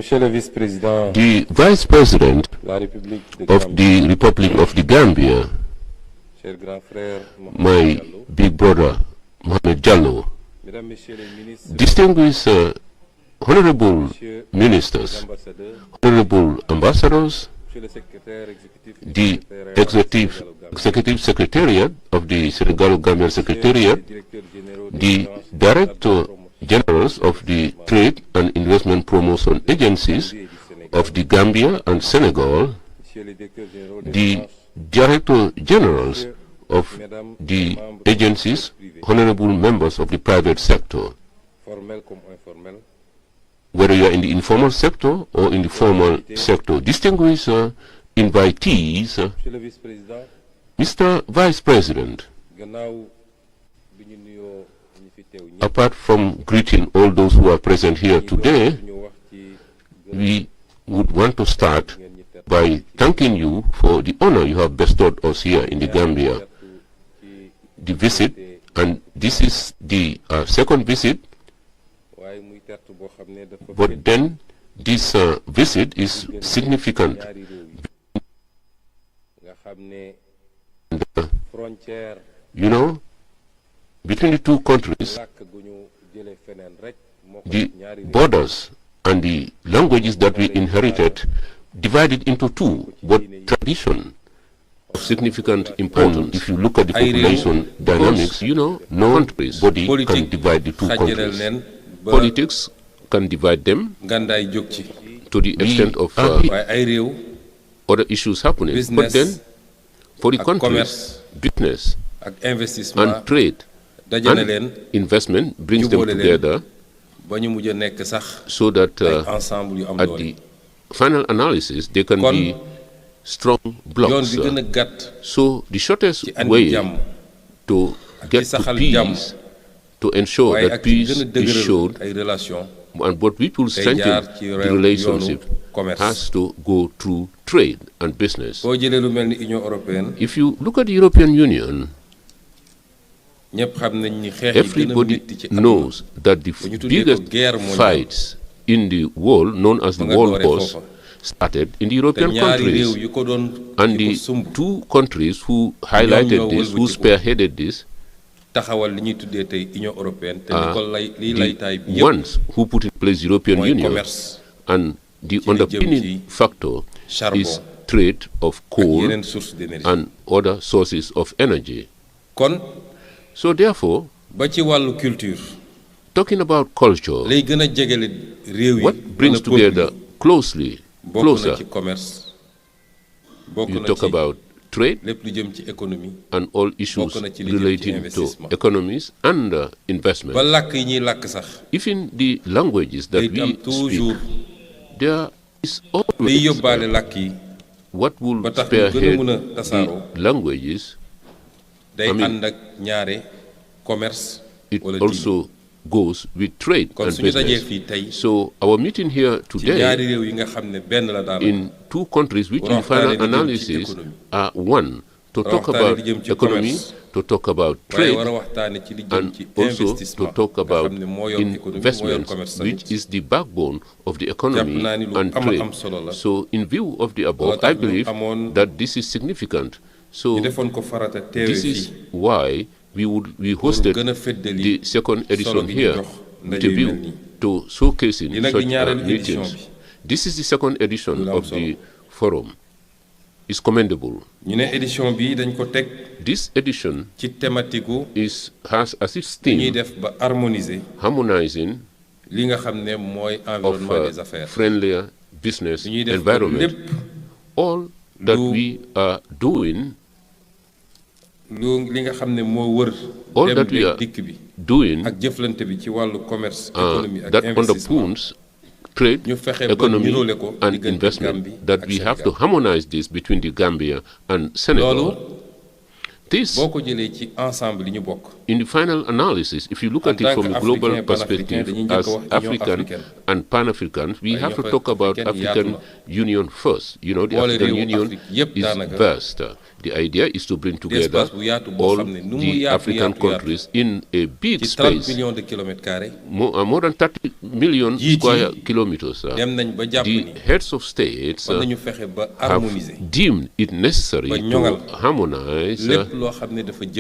The Vice President of the Republic of the Gambia, my big brother, Mohamed Jallo, distinguished honorable ministers, honorable ambassadors, the executive secretariat of the Senegal-Gambian Secretariat, the Director Generals of the Trade and Investment Promotion Agencies of the Gambia and Senegal, the Director Generals of the agencies, honorable members of the private sector, whether you are in the informal sector or in the formal sector, distinguished invitees, Mr. Vice President, apart from greeting all those who are present here today, we would want to start by thanking you for the honor you have bestowed us here in the Gambia, the visit, and this is the second visit, but then this visit is significant. And, you know, between the two countries, the borders and the languages that we inherited divided into two, but tradition of significant importance. If you look at the population dynamics, you know, no country's body can divide the two countries. Politics can divide them to the extent of other issues happening. But then, for the countries, business and trade and investment brings them together so that at the final analysis they can be strong blocks. So the shortest way to get to peace, to ensure that peace is shown and what people strengthen the relationship has to go through trade and business. If you look at the European Union, everybody knows that the biggest fights in the world, known as the World Wars, started in the European countries. And the two countries who highlighted this, who spearheaded this, the ones who put in place the European Union, and the underpinning factor is trade of coal and other sources of energy. So therefore, talking about culture, what brings together closer, you talk about trade and all issues relating to economies and investment. Even the languages that we speak, there is always what will spearhead the languages. I mean, it also goes with trade and business. So our meeting here today in two countries which in final analysis are one, to talk about economy, to talk about trade, and also to talk about investments, which is the backbone of the economy and trade. So in view of the above, I believe that this is significant. So this is why we hosted the second edition here with a view to showcasing such meetings. This is the second edition of the forum. It's commendable. This edition has as its theme harmonizing of friendlier business environment. All that we are doing, all that we are doing that underpins trade, economy, and investment, that we have to harmonize this between the Gambia and Senegal this, in the final analysis, if you look at it from a global perspective, as African and Pan-Africans, we have to talk about African Union first. You know, the African Union is vast. The idea is to bring together all the African countries in a big space, more than 30 million square kilometers. The heads of states have deemed it necessary to harmonize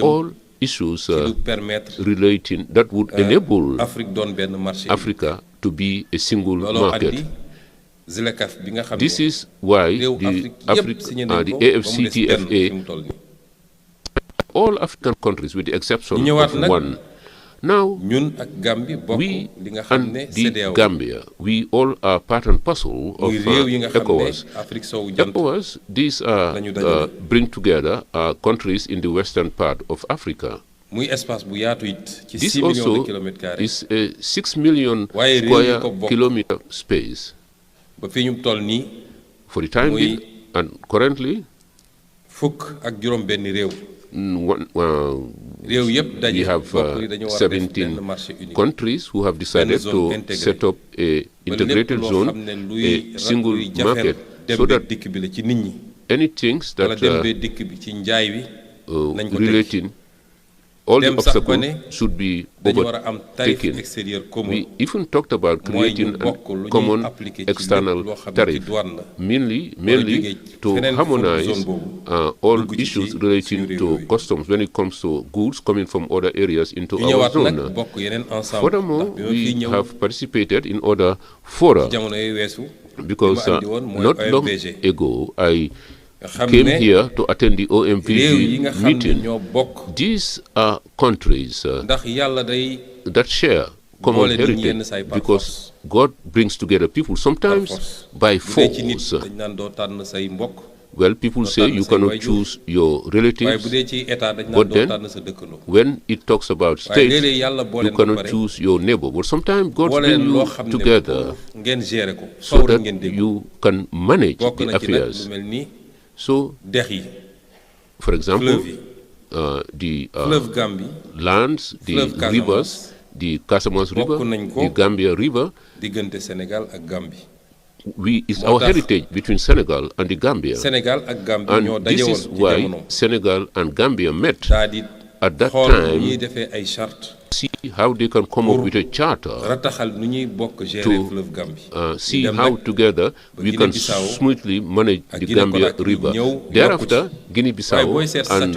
all issues relating that would enable Africa to be a single market. This is why the AFCTFA, all African countries with the exception of one. Now, we and the Gambia, we all are part and parcel of ECOWAS. ECOWAS, these are bring together countries in the western part of Africa. This also is a 6 million square kilometer space. For the time being, and currently, we have 17 countries who have decided to set up a integrated zone, a single market, so that any things that relating all the obstacles should be overtaken. We even talked about creating a common external tariff, mainly to harmonize all issues relating to customs when it comes to goods coming from other areas into our zone. Furthermore, we have participated in other fora, because not long ago I came here to attend the OMVG meeting. These are countries that share common heritage, because God brings together people, sometimes by force. Well, people say you cannot choose your relatives, but then when it talks about states, you cannot choose your neighbor. But sometimes God brings you together so that you can manage the affairs. So, for example, the lands, the rivers, the Casamance River, the Gambia River, it's our heritage between Senegal and the Gambia. And this is why Senegal and Gambia met at that time, see how they can come up with a charter to see how together we can smoothly manage the Gambia River. Thereafter, Guinea-Bissau and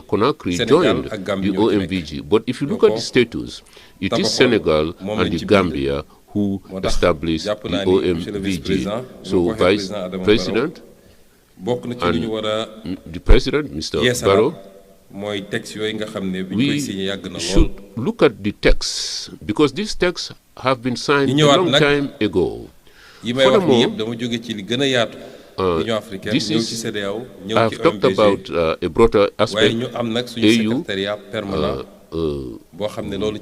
Conakry joined the OMVG. But if you look at the status, it is Senegal and the Gambia who established the OMVG. So Vice President and the President, Mr. Barrow, we should look at the texts, because these texts have been signed a long time ago. Furthermore, this is, I've talked about a broader aspect, AU,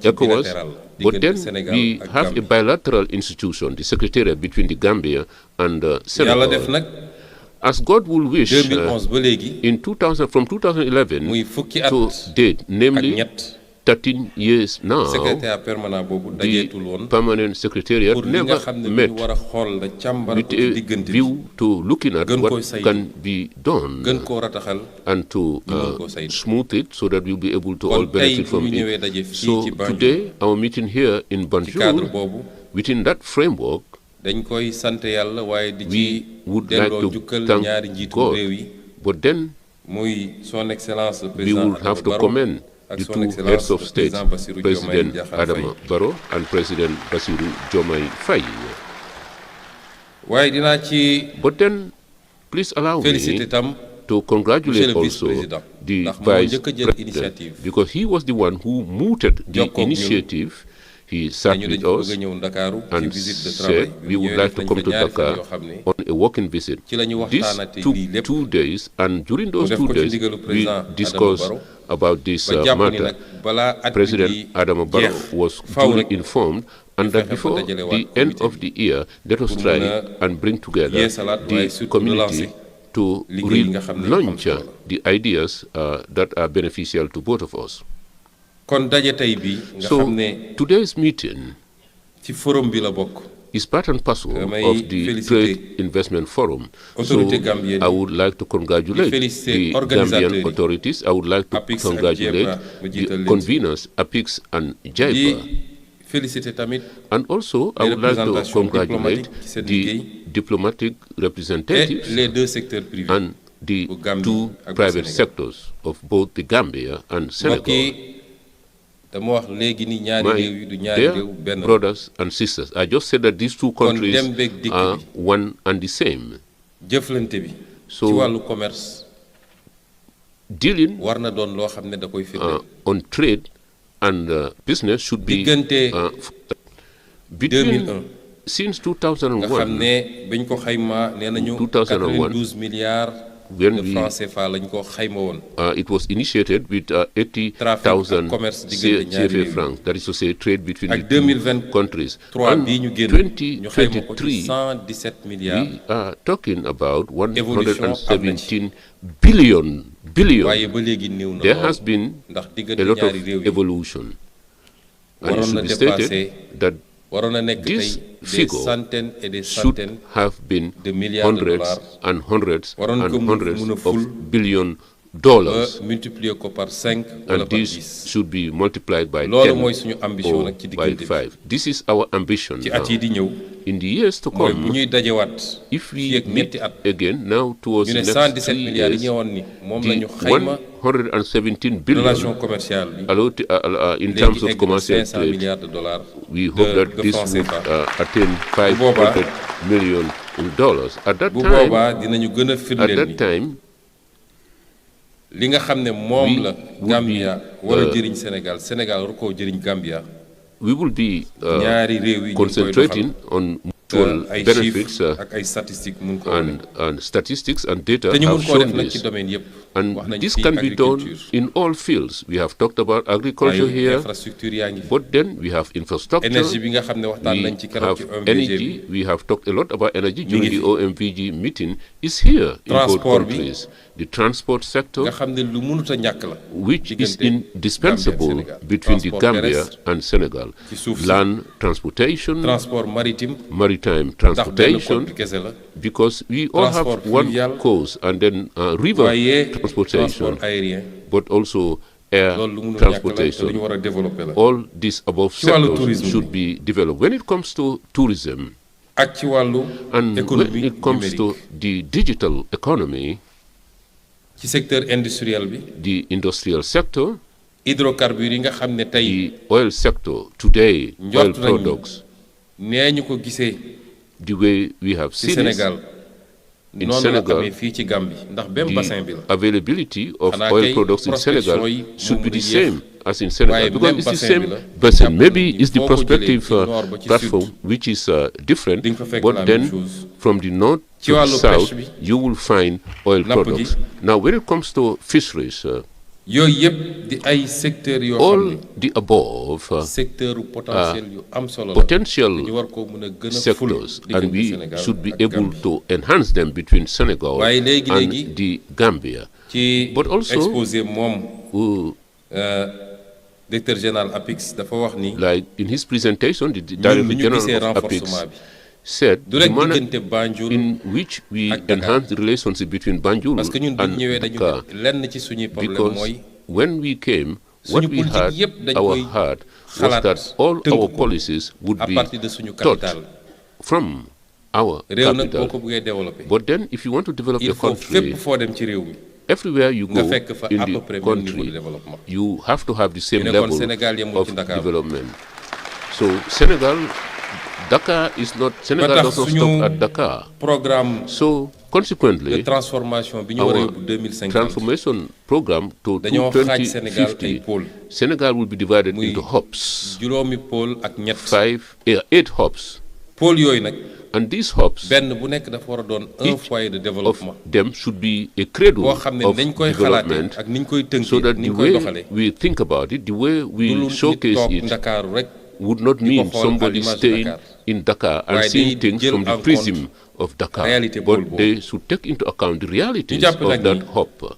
ECOWAS, but then we have a bilateral institution, the Secretariat between the Gambia and Senegal. As God will wish, in 2000, from 2011 to date, namely 13 years now, the permanent secretariat never met with a view to looking at what can be done and to smooth it so that we'll be able to all benefit from it. So today, our meeting here in Banjul, within that framework, we would like to thank God, but then we will have to commend the two heads of state, President Adama Barrow and President Bassirou Diomaye Faye. But then, please allow me to congratulate also the Vice President, because he was the one who mooted the initiative. He sat with us and said we would like to come to Dakar on a working visit. This took 2 days, and during those 2 days, we discussed about this matter. President Adama Barrow was duly informed, and that before the end of the year, let us try and bring together the community to launch the ideas that are beneficial to both of us. So today's meeting is part and parcel of the Trade Investment Forum. So I would like to congratulate the Gambian authorities. I would like to congratulate the conveners, APIX and JIPA. And also, I would like to congratulate the diplomatic representatives and the two private sectors of both the Gambia and Senegal. My dear brothers and sisters, I just said that these two countries are one and the same. So, dealing on trade and business should be between since 2001, when it was initiated with 80,000 CFA francs, that is to say, trade between the two countries. And 2023, we are talking about 117 billion. There has been a lot of evolution. And it should be stated that this figure should have been hundreds and hundreds and hundreds of $billions. And this should be multiplied by 10 or by 5. This is our ambition now. In the years to come, if we meet again now towards the next 3 years, the 117 billion in terms of commercial trade, we hope that this would attain $500 million. At that time, we will be concentrating on mutual benefits and statistics and data have shown this. And this can be done in all fields. We have talked about agriculture here, but then we have infrastructure, we have energy, we have talked a lot about energy during the OMVG meeting, is here in both countries. The transport sector, which is indispensable between the Gambia and Senegal. Land transportation, maritime transportation, because we all have one coast, and then river transportation, but also air transportation. All these above sectors should be developed. When it comes to tourism, and when it comes to the digital economy, the industrial sector, the oil sector today, oil products, the way we have seen it in Senegal, the availability of oil products in Senegal should be the same as in Senegal, because it's the same basin. Maybe it's the prospective platform which is different, but then from the north to the south, you will find oil products. Now, when it comes to fisheries, all the above potential sectors, and we should be able to enhance them between Senegal and the Gambia. But also, like in his presentation, the Director General of APIX said the manner in which we enhance the relationship between Banjul and Dakar, because when we came, what we had our heart was that all our policies would be taught from our capital. But then if you want to develop your country, everywhere you go in the country, you have to have the same level of development. So Senegal, Dakar is not, Senegal does not stop at Dakar. So consequently, our transformation program to 2050, Senegal will be divided into hubs, 8 hubs. And these hubs, each of them should be a cradle of development, so that the way we think about it, the way we showcase it, would not mean somebody staying in Dakar and seeing things from the prism of Dakar, but they should take into account the realities of that hub.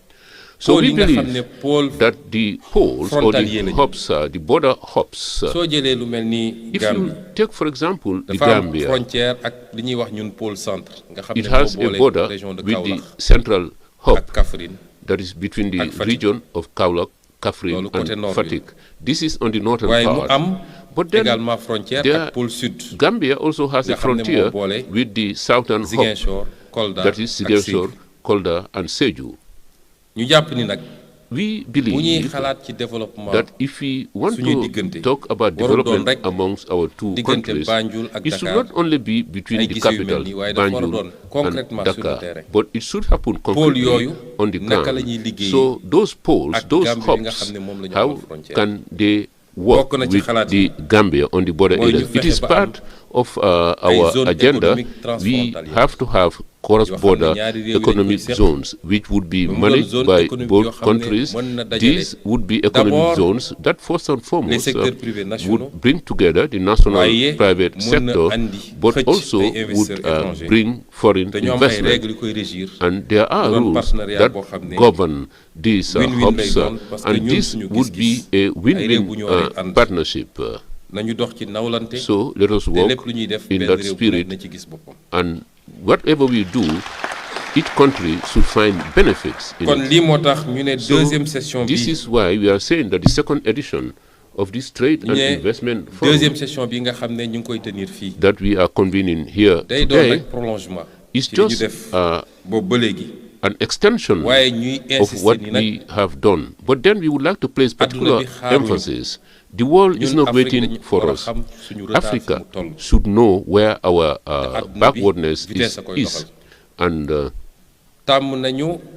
So we believe that the poles or the hubs, the border hubs, if you take, for example, the Gambia, it has a border with the central hub that is between the region of Kaolack, Kaffrine and Fatick. This is on the northern part. But then Gambia also has a frontier with the southern hub, that is Ziguinchor, Kolda and Sédhiou. We believe that if we want to talk about development amongst our two countries, it should not only be between the capital, Banjul and Dakar, but it should happen concretely on the ground. So those poles, those hubs, how can they work with the Gambia on the border areas? It is part of our agenda. We have to have cross-border economic zones, which would be managed by both countries. These would be economic zones that first and foremost would bring together the national private sector, but also would bring foreign investment. And there are rules that govern these hubs, and this would be a win-win partnership. So let us work in that spirit, and whatever we do, each country should find benefits in it. So this is why we are saying that the second edition of this trade and investment forum that we are convening here today is just an extension of what we have done. But then we would like to place particular emphasis. The world is not waiting for us. Africa should know where our backwardness is. And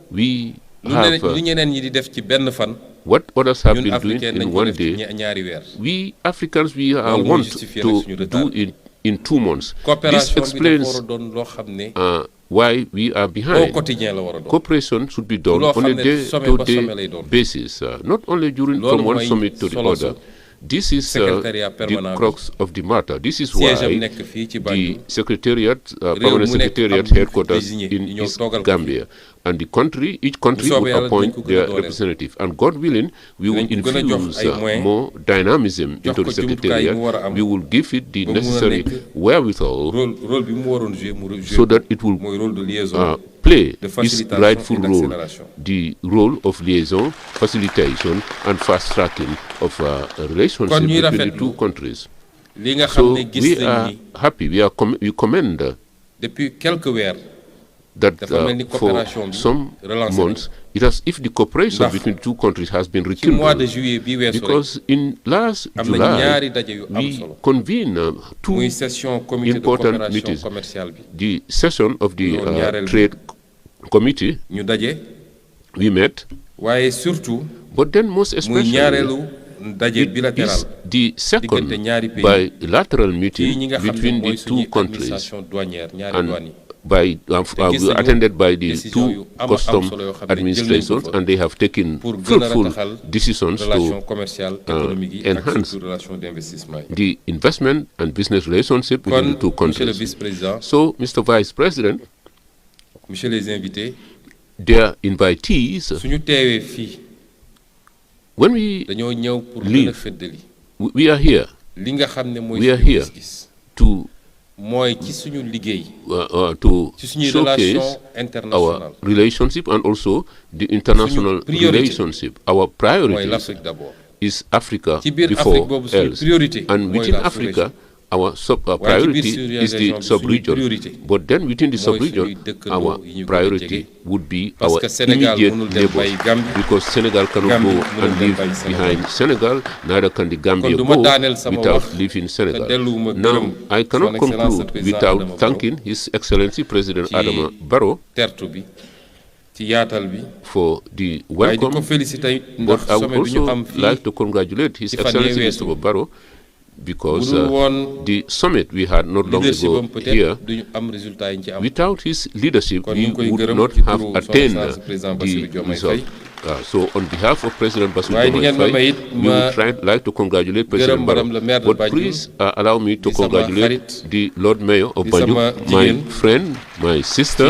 we have what others have been doing in one day. We Africans, we want to do it in 2 months. This explains why we are behind. Cooperation should be done on a day-to-day basis, not only from one summit to the other. This is the crux of the matter. This is why the secretariat, permanent secretariat headquarters in East Gambia, and each country will appoint their representative. And God willing, we will infuse more dynamism into the secretariat. We will give it the necessary wherewithal so that it will play its rightful role, the role of liaison, facilitation, and fast-tracking of relationship between the two countries. So we are happy, we commend that for some months, it has, if the cooperation between the two countries has been rekindled, because in last July, we convened 2 important meetings. The session of the trade committee, we met, but then most especially, it is the second bilateral meeting between the two countries, and attended by the 2 custom administrations, and they have taken fruitful decisions to enhance the investment and business relationship between the two countries. So, Mr. Vice President, their invitees, when we leave, we are here. We are here to showcase our relationship and also the international relationship. Our priority is Africa before else. And within Africa, our priority is the sub-region. But then within the sub-region, our priority would be our immediate neighbors. Because Senegal cannot go and live behind Senegal, neither can the Gambia go without leaving Senegal. Now, I cannot conclude without thanking His Excellency President Adama Barrow for the welcome, but I would also like to congratulate His Excellency Mr. Barrow, because the summit we had not long ago here, without his leadership, we would not have attained the result. So on behalf of President Bassirou Diomaye Faye, we would like to congratulate President Barrow. But please allow me to congratulate the Lord Mayor of Banjul, my friend, my sister,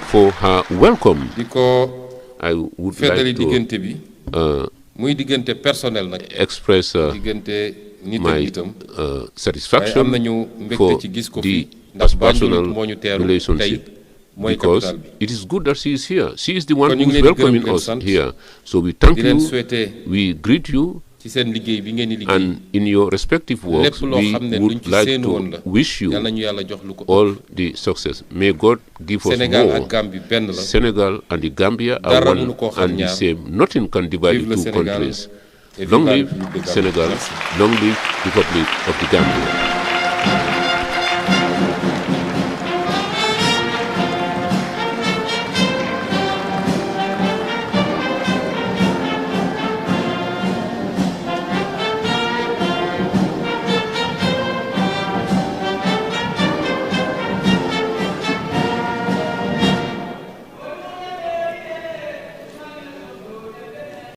for her welcome. I would like to express my satisfaction for the personal relationship, because it is good that she is here. She is the one who is welcoming us here. So we thank you, we greet you, and in your respective works, we would like to wish you all the success. May God give us more. Senegal and the Gambia are one and the same. Nothing can divide the two countries. Long live Senegal, long live the Republic of the Gambia.